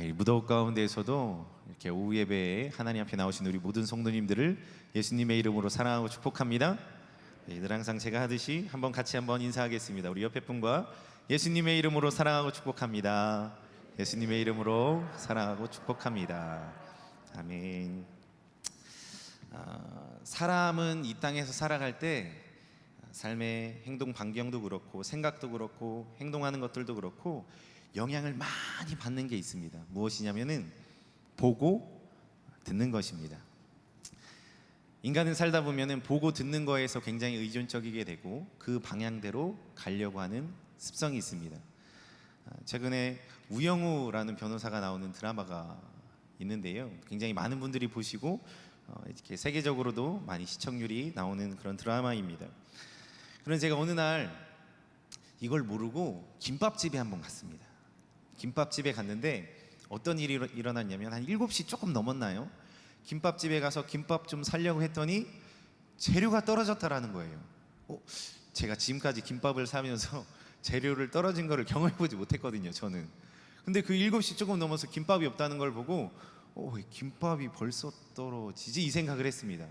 이 무더운 가운데에서도 이렇게 오후 예배에 하나님 앞에 나오신 우리 모든 성도님들을 예수님의 이름으로 사랑하고 축복합니다. 늘 항상 제가 하듯이 같이 인사하겠습니다. 우리 옆에 분과 예수님의 이름으로 사랑하고 축복합니다. 예수님의 이름으로 사랑하고 축복합니다. 아멘. 사람은 이 땅에서 살아갈 때 삶의 행동 반경도 그렇고 생각도 그렇고 행동하는 것들도 그렇고 영향을 많이 받는 게 있습니다. 무엇이냐면은 보고 듣는 것입니다. 인간은 살다 보면은 보고 듣는 거에서 굉장히 의존적이게 되고 그 방향대로 가려고 하는 습성이 있습니다. 최근에 우영우라는 변호사가 나오는 드라마가 있는데요. 굉장히 많은 분들이 보시고 이렇게 세계적으로도 많이 시청률이 나오는 그런 드라마입니다. 그런데 제가 어느 날 이걸 모르고 김밥집에 한번 갔습니다. 김밥집에 갔는데 어떤 일이 일어났냐면 한 7시 조금 넘었나요? 김밥집에 가서 김밥 좀 사려고 했더니 재료가 떨어졌다라는 거예요. 제가 지금까지 김밥을 사면서 재료를 떨어진 거를 경험해보지 못했거든요, 저는. 근데 그 7시 조금 넘어서 김밥이 없다는 걸 보고 김밥이 벌써 떨어지지 이 생각을 했습니다.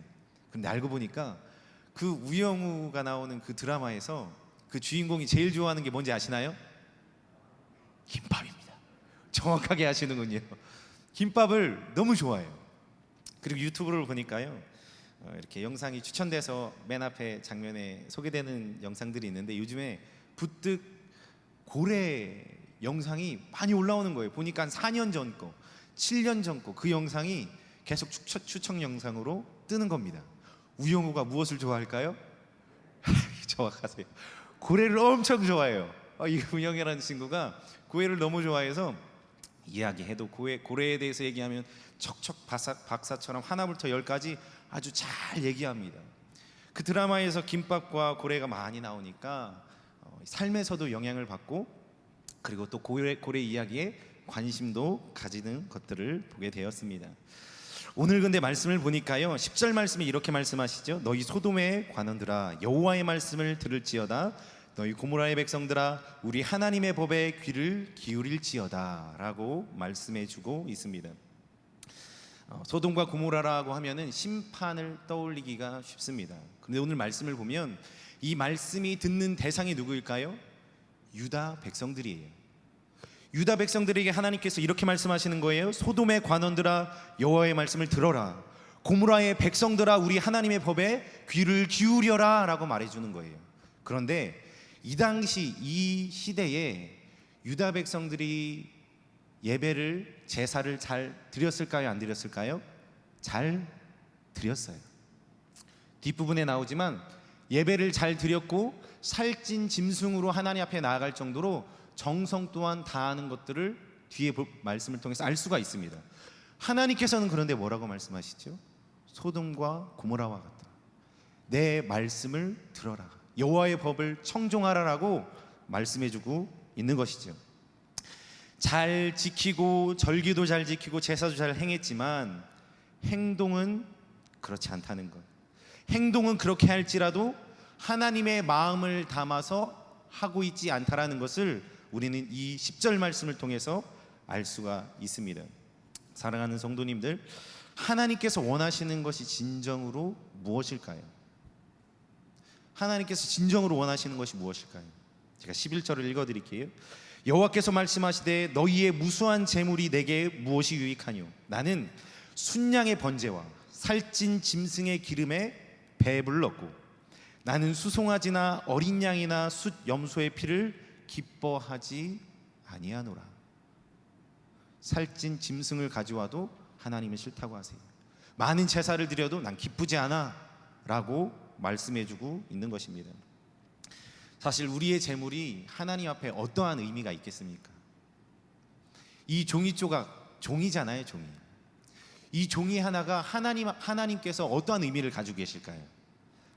근데 알고 보니까 그 우영우가 나오는 그 드라마에서 그 주인공이 제일 좋아하는 게 뭔지 아시나요? 김밥입니다. 정확하게 아시는군요. 김밥을 너무 좋아해요. 그리고 유튜브를 보니까요, 이렇게 영상이 추천돼서 맨 앞에 장면에 소개되는 영상들이 있는데 요즘에 부뜩 고래 영상이 많이 올라오는 거예요. 보니까 한 4년 전 거, 7년 전 거 그 영상이 계속 추천 영상으로 뜨는 겁니다. 우영우가 무엇을 좋아할까요? 정확하세요. 고래를 엄청 좋아해요. 이 우영이라는 친구가 고래를 너무 좋아해서 이야기해도 고래에 대해서 얘기하면 척척 박사처럼 하나부터 열까지 아주 잘 얘기합니다. 그 드라마에서 김밥과 고래가 많이 나오니까 삶에서도 영향을 받고 그리고 또 고래 이야기에 관심도 가지는 것들을 보게 되었습니다. 오늘 근데 말씀을 보니까요, 10절 말씀에 이렇게 말씀하시죠. 너희 소돔의 관원들아 여호와의 말씀을 들을지어다. 너희 고모라의 백성들아 우리 하나님의 법에 귀를 기울일지어다 라고 말씀해 주고 있습니다. 소돔과 고모라라고 하면은 심판을 떠올리기가 쉽습니다. 그런데 오늘 말씀을 보면 이 말씀이 듣는 대상이 누구일까요? 유다 백성들이에요. 유다 백성들에게 하나님께서 이렇게 말씀하시는 거예요. 소돔의 관원들아 여호와의 말씀을 들어라. 고모라의 백성들아 우리 하나님의 법에 귀를 기울여라 라고 말해주는 거예요. 그런데 이 당시 이 시대에 유다 백성들이 예배를 제사를 잘 드렸을까요? 안 드렸을까요? 잘 드렸어요. 뒷부분에 나오지만 예배를 잘 드렸고 살찐 짐승으로 하나님 앞에 나아갈 정도로 정성 또한 다하는 것들을 뒤에 말씀을 통해서 알 수가 있습니다. 하나님께서는 그런데 뭐라고 말씀하시죠? 소돔과 고모라와 같다. 내 말씀을 들어라. 여호와의 법을 청종하라라고 말씀해주고 있는 것이죠. 잘 지키고 절기도 잘 지키고 제사도 잘 행했지만 행동은 그렇지 않다는 것. 행동은 그렇게 할지라도 하나님의 마음을 담아서 하고 있지 않다라는 것을 우리는 이 10절 말씀을 통해서 알 수가 있습니다. 사랑하는 성도님들, 하나님께서 원하시는 것이 진정으로 무엇일까요? 하나님께서 진정으로 원하시는 것이 무엇일까요? 제가 11절을 읽어드릴게요. 여호와께서 말씀하시되 너희의 무수한 재물이 내게 무엇이 유익하뇨? 나는 순양의 번제와 살찐 짐승의 기름에 배불렀고 나는 수송아지나 어린 양이나 숫 염소의 피를 기뻐하지 아니하노라. 살찐 짐승을 가져와도 하나님은 싫다고 하세요. 많은 제사를 드려도 난 기쁘지 않아 라고 말씀해주고 있는 것입니다. 사실 우리의 재물이 하나님 앞에 어떠한 의미가 있겠습니까? 이 종이 조각, 종이잖아요, 종이. 이 종이 하나가 하나님께서 어떠한 의미를 가지고 계실까요?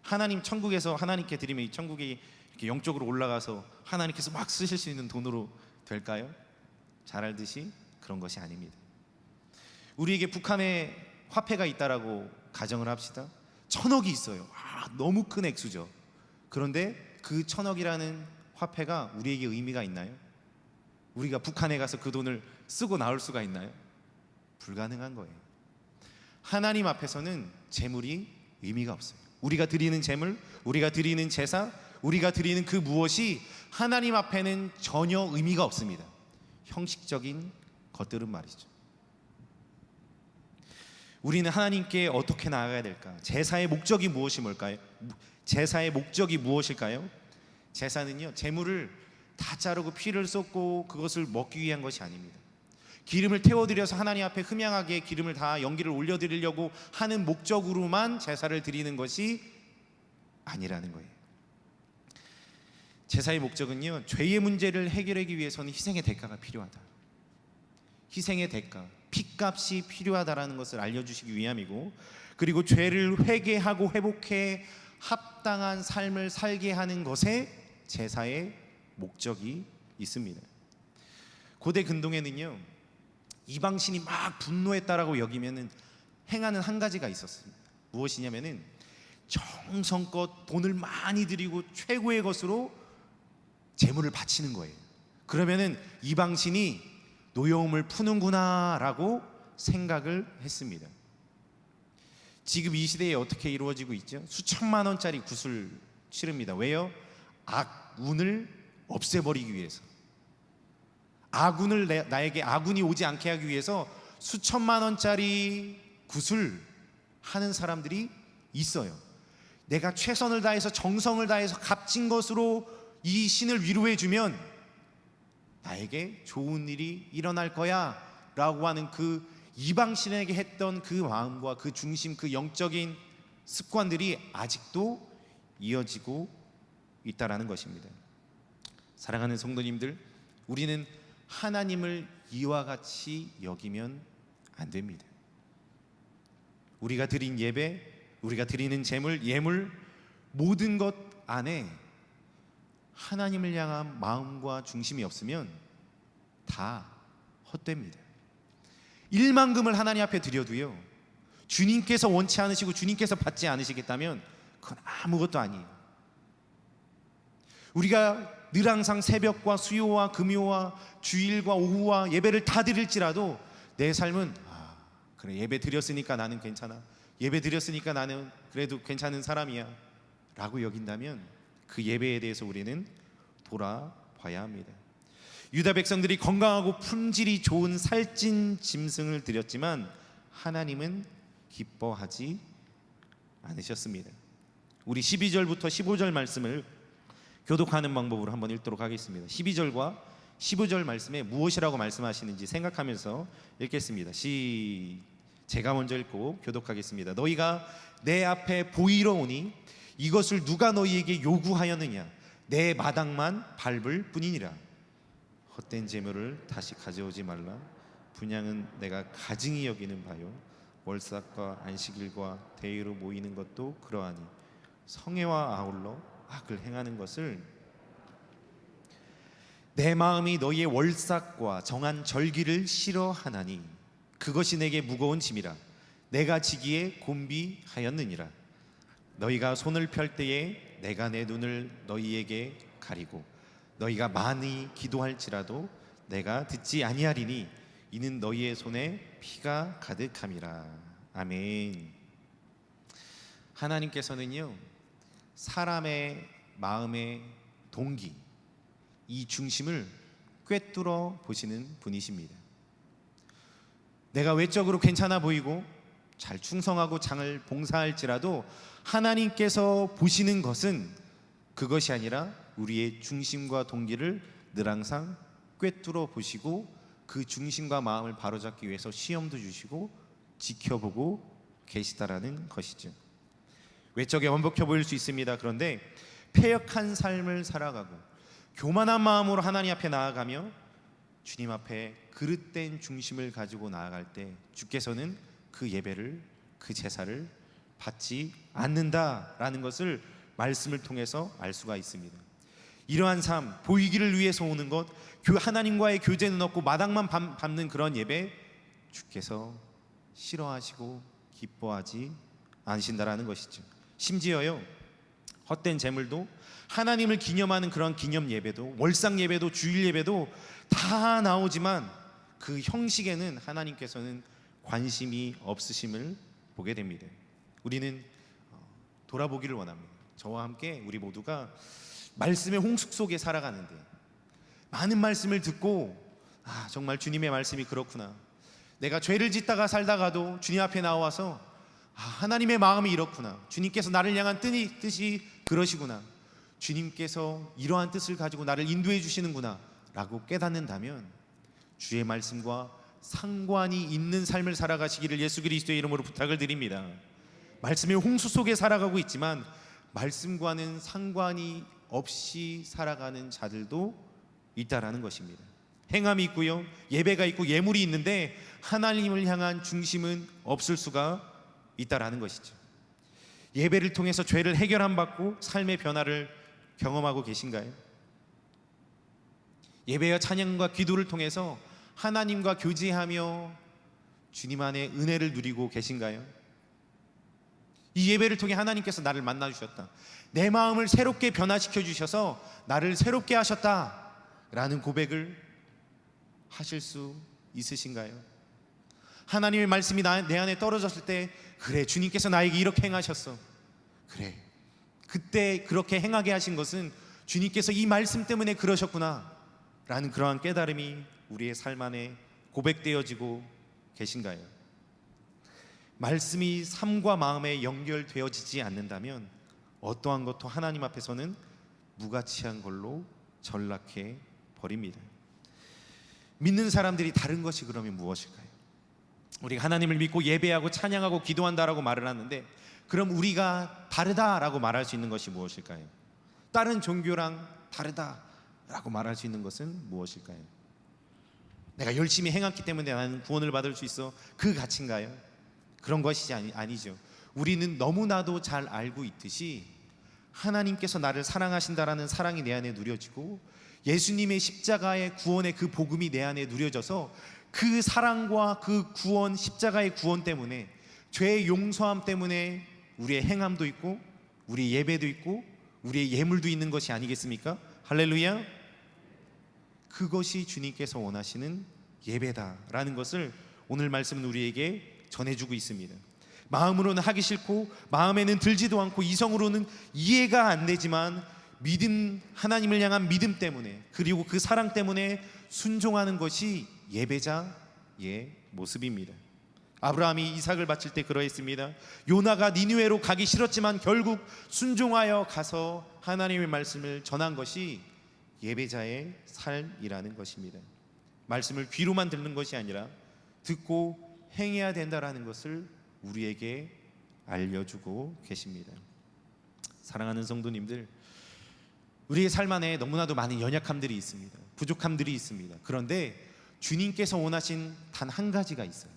하나님 천국에서 하나님께 드리면 이 천국이 이렇게 영적으로 올라가서 하나님께서 막 쓰실 수 있는 돈으로 될까요? 잘 알듯이 그런 것이 아닙니다. 우리에게 북한에 화폐가 있다라고 가정을 합시다. 1,000억이 있어요. 너무 큰 액수죠. 그런데 그 1,000억이라는 화폐가 우리에게 의미가 있나요? 우리가 북한에 가서 그 돈을 쓰고 나올 수가 있나요? 불가능한 거예요. 하나님 앞에서는 재물이 의미가 없어요. 우리가 드리는 재물, 우리가 드리는 제사, 우리가 드리는 그 무엇이 하나님 앞에는 전혀 의미가 없습니다. 형식적인 것들은 말이죠. 우리는 하나님께 어떻게 나아가야 될까? 제사의 목적이 무엇일까요? 제사의 목적이 무엇일까요? 제사는요, 재물을 다 자르고 피를 쏟고 그것을 먹기 위한 것이 아닙니다. 기름을 태워드려서 하나님 앞에 흠양하게 기름을 다 연기를 올려드리려고 하는 목적으로만 제사를 드리는 것이 아니라는 거예요. 제사의 목적은요, 죄의 문제를 해결하기 위해서는 희생의 대가가 필요하다. 희생의 대가, 핏값이 필요하다라는 것을 알려주시기 위함이고, 그리고 죄를 회개하고 회복해 합당한 삶을 살게 하는 것에 제사의 목적이 있습니다. 고대 근동에는요, 이방신이 막 분노했다라고 여기면은 행하는 한 가지가 있었습니다. 무엇이냐면은 정성껏 돈을 많이 들이고 최고의 것으로 제물을 바치는 거예요. 그러면은 이방신이 노여움을 푸는구나라고 생각을 했습니다. 지금 이 시대에 어떻게 이루어지고 있죠? 수천만 원짜리 굿을 치릅니다. 왜요? 악운을 없애버리기 위해서. 나에게 아군이 오지 않게 하기 위해서 수천만 원짜리 굿을 하는 사람들이 있어요. 내가 최선을 다해서 정성을 다해서 값진 것으로 이 신을 위로해 주면 나에게 좋은 일이 일어날 거야 라고 하는 그 이방신에게 했던 그 마음과 그 중심, 그 영적인 습관들이 아직도 이어지고 있다라는 것입니다. 사랑하는 성도님들, 우리는 하나님을 이와 같이 여기면 안 됩니다. 우리가 드린 예배, 우리가 드리는 제물, 예물, 모든 것 안에 하나님을 향한 마음과 중심이 없으면 다 헛됩니다. 1만금을 하나님 앞에 드려도요, 주님께서 원치 않으시고 주님께서 받지 않으시겠다면 그건 아무것도 아니에요. 우리가 늘 항상 새벽과 수요와 금요와 주일과 오후와 예배를 다 드릴지라도 내 삶은 그래, 예배 드렸으니까 나는 괜찮아, 예배 드렸으니까 나는 그래도 괜찮은 사람이야 라고 여긴다면 그 예배에 대해서 우리는 돌아봐야 합니다. 유다 백성들이 건강하고 품질이 좋은 살찐 짐승을 드렸지만 하나님은 기뻐하지 않으셨습니다. 우리 12절부터 15절 말씀을 교독하는 방법으로 한번 읽도록 하겠습니다. 12절과 15절 말씀에 무엇이라고 말씀하시는지 생각하면서 읽겠습니다. 제가 먼저 읽고 교독하겠습니다. 너희가 내 앞에 보이러 오니 이것을 누가 너희에게 요구하였느냐? 내 마당만 밟을 뿐이니라. 헛된 재물을 다시 가져오지 말라. 분향은 내가 가증히 여기는 바요, 월삭과 안식일과 대의로 모이는 것도 그러하니 성회와 아울러 악을 행하는 것을 내 마음이 너희의 월삭과 정한 절기를 싫어하나니 그것이 내게 무거운 짐이라 내가 지기에 곤비하였느니라. 너희가 손을 펼 때에 내가 내 눈을 너희에게 가리고 너희가 많이 기도할지라도 내가 듣지 아니하리니 이는 너희의 손에 피가 가득함이라. 아멘. 하나님께서는요, 사람의 마음의 동기, 이 중심을 꿰뚫어 보시는 분이십니다. 내가 외적으로 괜찮아 보이고 잘 충성하고 장을 봉사할지라도 하나님께서 보시는 것은 그것이 아니라 우리의 중심과 동기를 늘 항상 꿰뚫어 보시고 그 중심과 마음을 바로잡기 위해서 시험도 주시고 지켜보고 계시다라는 것이죠. 외적에 완벽해 보일 수 있습니다. 그런데 패역한 삶을 살아가고 교만한 마음으로 하나님 앞에 나아가며 주님 앞에 그릇된 중심을 가지고 나아갈 때 주께서는 그 예배를, 그 제사를 받지 않는다라는 것을 말씀을 통해서 알 수가 있습니다. 이러한 삶, 보이기를 위해서 오는 것, 하나님과의 교제는 없고 마당만 밟는 그런 예배, 주께서 싫어하시고 기뻐하지 않으신다라는 것이죠. 심지어요, 헛된 재물도, 하나님을 기념하는 그런 기념 예배도, 월상 예배도, 주일 예배도 다 나오지만 그 형식에는 하나님께서는 관심이 없으심을 보게 됩니다. 우리는 돌아보기를 원합니다. 저와 함께 우리 모두가 말씀의 홍수 속에 살아가는데, 많은 말씀을 듣고 정말 주님의 말씀이 그렇구나, 내가 죄를 짓다가 살다가도 주님 앞에 나와서 하나님의 마음이 이렇구나, 주님께서 나를 향한 뜻이 그러시구나, 주님께서 이러한 뜻을 가지고 나를 인도해 주시는구나 라고 깨닫는다면 주의 말씀과 상관이 있는 삶을 살아가시기를 예수 그리스도의 이름으로 부탁을 드립니다. 말씀의 홍수 속에 살아가고 있지만 말씀과는 상관이 없이 살아가는 자들도 있다라는 것입니다. 행함이 있고요, 예배가 있고 예물이 있는데 하나님을 향한 중심은 없을 수가 있다라는 것이죠. 예배를 통해서 죄를 해결함 받고 삶의 변화를 경험하고 계신가요? 예배와 찬양과 기도를 통해서 하나님과 교제하며 주님 안에 은혜를 누리고 계신가요? 이 예배를 통해 하나님께서 나를 만나 주셨다, 내 마음을 새롭게 변화시켜 주셔서 나를 새롭게 하셨다 라는 고백을 하실 수 있으신가요? 하나님의 말씀이 내 안에 떨어졌을 때, 그래, 주님께서 나에게 이렇게 행하셨어, 그래, 그때 그렇게 행하게 하신 것은 주님께서 이 말씀 때문에 그러셨구나 라는 그러한 깨달음이 우리의 삶 안에 고백되어지고 계신가요? 말씀이 삶과 마음에 연결되어지지 않는다면 어떠한 것도 하나님 앞에서는 무가치한 걸로 전락해 버립니다. 믿는 사람들이 다른 것이 그러면 무엇일까요? 우리가 하나님을 믿고 예배하고 찬양하고 기도한다라고 말을 하는데, 그럼 우리가 다르다라고 말할 수 있는 것이 무엇일까요? 다른 종교랑 다르다라고 말할 수 있는 것은 무엇일까요? 내가 열심히 행했기 때문에 나는 구원을 받을 수 있어, 그 가치인가요? 그런 것이 아니죠. 우리는 너무나도 잘 알고 있듯이 하나님께서 나를 사랑하신다라는 사랑이 내 안에 누려지고, 예수님의 십자가의 구원의 그 복음이 내 안에 누려져서 그 사랑과 그 구원, 십자가의 구원 때문에, 죄의 용서함 때문에 우리의 행함도 있고 우리의 예배도 있고 우리의 예물도 있는 것이 아니겠습니까? 할렐루야. 그것이 주님께서 원하시는 예배다라는 것을 오늘 말씀은 우리에게 전해주고 있습니다. 마음으로는 하기 싫고 마음에는 들지도 않고 이성으로는 이해가 안 되지만 믿음, 하나님을 향한 믿음 때문에, 그리고 그 사랑 때문에 순종하는 것이 예배자의 모습입니다. 아브라함이 이삭을 바칠 때 그러했습니다. 요나가 니느웨로 가기 싫었지만 결국 순종하여 가서 하나님의 말씀을 전한 것이 예배자의 삶이라는 것입니다. 말씀을 귀로만 듣는 것이 아니라 듣고 행해야 된다라는 것을 우리에게 알려주고 계십니다. 사랑하는 성도님들, 우리의 삶 안에 너무나도 많은 연약함들이 있습니다. 부족함들이 있습니다. 그런데 주님께서 원하신 단 한 가지가 있어요.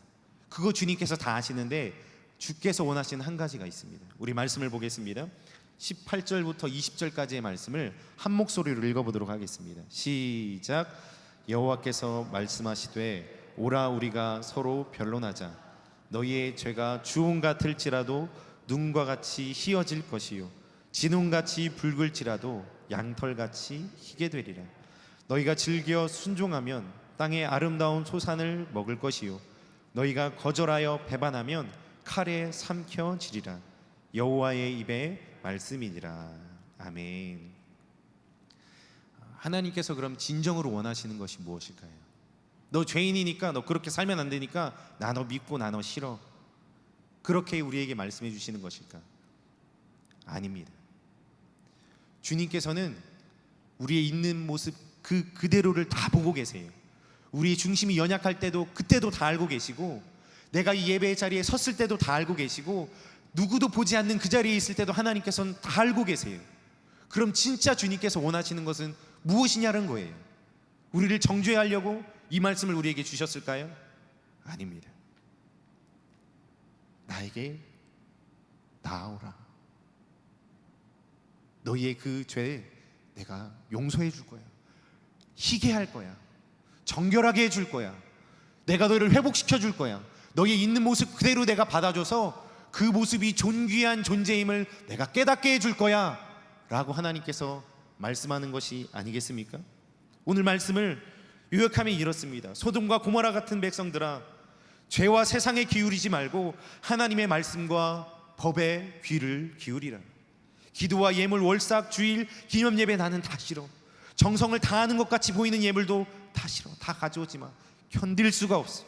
그거 주님께서 다 아시는데 주께서 원하신 한 가지가 있습니다. 우리 말씀을 보겠습니다. 18절부터 20절까지의 말씀을 한 목소리로 읽어보도록 하겠습니다. 시작. 여호와께서 말씀하시되 오라 우리가 서로 변론하자. 너희의 죄가 주홍 같을지라도 눈과 같이 희어질 것이요 진홍같이 붉을지라도 양털같이 희게 되리라. 너희가 즐겨 순종하면 땅의 아름다운 소산을 먹을 것이요 너희가 거절하여 배반하면 칼에 삼켜지리라. 여호와의 입의 말씀이니라. 아멘. 하나님께서 그럼 진정으로 원하시는 것이 무엇일까요? 너 죄인이니까, 너 그렇게 살면 안 되니까 나 너 믿고 나 너 싫어, 그렇게 우리에게 말씀해 주시는 것일까? 아닙니다. 주님께서는 우리의 있는 모습 그대로를 다 보고 계세요. 우리의 중심이 연약할 때도 그때도 다 알고 계시고, 내가 이 예배의 자리에 섰을 때도 다 알고 계시고, 누구도 보지 않는 그 자리에 있을 때도 하나님께서는 다 알고 계세요. 그럼 진짜 주님께서 원하시는 것은 무엇이냐는 거예요. 우리를 정죄하려고 이 말씀을 우리에게 주셨을까요? 아닙니다. 나에게 나아오라. 너희의 그 죄 내가 용서해 줄 거야. 희게 할 거야. 정결하게 해줄 거야. 내가 너희를 회복시켜 줄 거야. 너희의 있는 모습 그대로 내가 받아줘서 그 모습이 존귀한 존재임을 내가 깨닫게 해줄 거야 라고 하나님께서 말씀하는 것이 아니겠습니까? 오늘 말씀을 요약하면 이렇습니다. 소돔과 고모라 같은 백성들아, 죄와 세상에 기울이지 말고 하나님의 말씀과 법에 귀를 기울이라. 기도와 예물, 월삭, 주일, 기념 예배 나는 다 싫어. 정성을 다하는 것 같이 보이는 예물도 다 싫어. 다 가져오지 마. 견딜 수가 없어.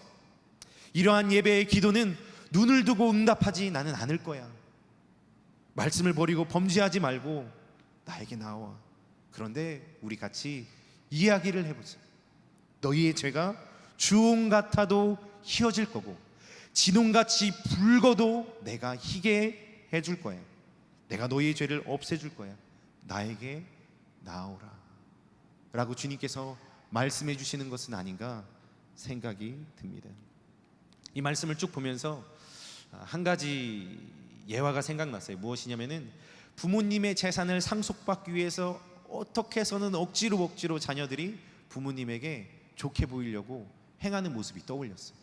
이러한 예배의 기도는 눈을 두고 응답하지 나는 않을 거야. 말씀을 버리고 범죄하지 말고 나에게 나와. 그런데 우리 같이 이야기를 해보자. 너희의 죄가 주홍 같아도 희어질 거고 진홍같이 붉어도 내가 희게 해줄 거야. 내가 너희의 죄를 없애줄 거야. 나에게 나오라 라고 주님께서 말씀해 주시는 것은 아닌가 생각이 듭니다. 이 말씀을 쭉 보면서 한 가지 예화가 생각났어요. 무엇이냐면은 부모님의 재산을 상속받기 위해서 어떻게 해서는 억지로 자녀들이 부모님에게 좋게 보이려고 행하는 모습이 떠올렸어요.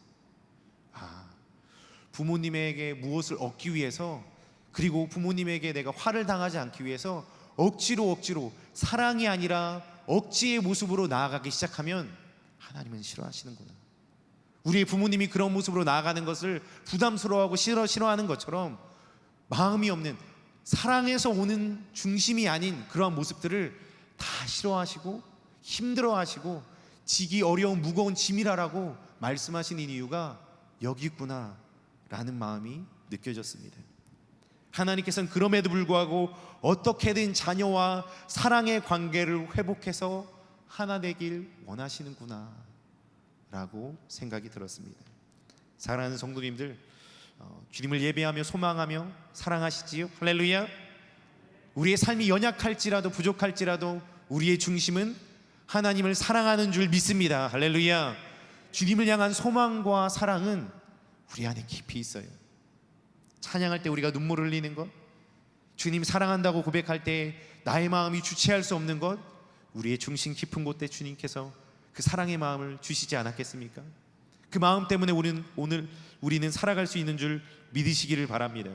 부모님에게 무엇을 얻기 위해서, 그리고 부모님에게 내가 화를 당하지 않기 위해서 억지로 사랑이 아니라 억지의 모습으로 나아가기 시작하면 하나님은 싫어하시는구나. 우리의 부모님이 그런 모습으로 나아가는 것을 부담스러워하고 싫어하는 것처럼 마음이 없는, 사랑에서 오는 중심이 아닌 그러한 모습들을 다 싫어하시고 힘들어하시고 지기 어려운 무거운 짐이라고 말씀하시는 이유가 여기 있구나 라는 마음이 느껴졌습니다. 하나님께서는 그럼에도 불구하고 어떻게든 자녀와 사랑의 관계를 회복해서 하나 되길 원하시는구나 라고 생각이 들었습니다. 사랑하는 성도님들, 주님을 예배하며 소망하며 사랑하시지요? 할렐루야. 우리의 삶이 연약할지라도 부족할지라도 우리의 중심은 하나님을 사랑하는 줄 믿습니다. 할렐루야. 주님을 향한 소망과 사랑은 우리 안에 깊이 있어요. 찬양할 때 우리가 눈물을 흘리는 것, 주님 사랑한다고 고백할 때 나의 마음이 주체할 수 없는 것, 우리의 중심 깊은 곳에 주님께서 그 사랑의 마음을 주시지 않았겠습니까? 그 마음 때문에 우리는 살아갈 수 있는 줄 믿으시기를 바랍니다.